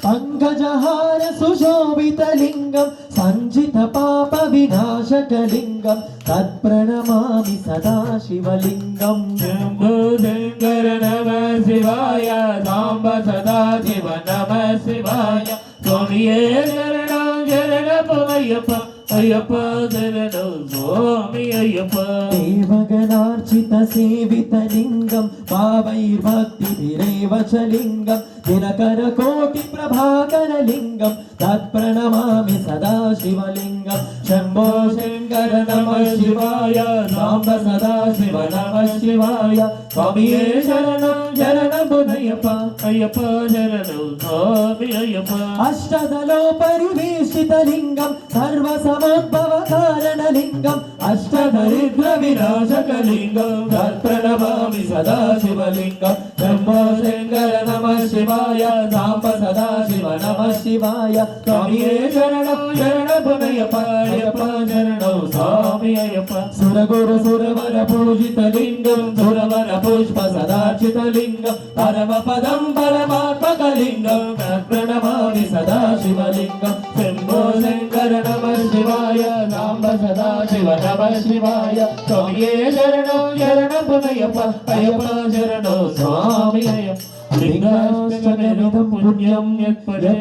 పంకజహార సుశోభితలింగం సంజిత పాప వినాశకలింగం తత్ప్రణమామి సదా శివలింగం. శంభో శంకర నమ శివాయ సాంబ సదా శివ నమ శివాయ. స్వామియే శరణం శరణపు అయ్యప్ప అయ్యప్ప శరణం స్వామి అయ్యప్ప. దేవగణార్చిత సేవితలింగం భావైర్భక్తిభిరేవ చ లింగం దినకర కోటి ప్రభాకరలింగం తత్ప్రణమామి సదా శివలింగం. శంభో శంకర నమ శివాయ సాంబ సదా శివ నమ శివాయ. స్వామియే శరణం శరణపు అయ్యప్ప అయ్యప్ప శరణం స్వామి అయ్యప్ప. అష్టదలో పరివేషితలింగం సర్వసమోద్భవ కారణలింగం అష్టదరిద్ర వినాశకలింగం తత్ప్రణమామి సదా శివలింగం. శంభో శంకర నమ శివాయ సాంబ సదా శివ నమ శివాయ. స్వామియే శరణం శరణపు అయ్యప్ప అయ్యప్ప శరణం స్వామి అయ్యప్ప. సురగురు సురవర పూజితలింగం సురవర పుష్ప సదార్చితలింగం పరమ పదం పరమాత్మకలింగం తత్ప్రణమామి సదా శివలింగం. శంభో శంకర నమ శివాయ సాంబ సదా శివ నమ శివాయ. స్వామియే శరణం శరణపు అయ్యప్ప అయ్యప్ప శరణం స్వామి అయ్యప్ప. లింగాష్టమిదం పుణ్యం యత్పదే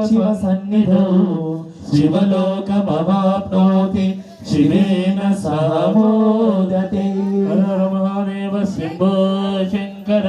శివ సన్నిధౌ శివలోకమవాప్నోతి శివేన సహ మోదతే. హర హర మహాదేవ శంభో శంకర.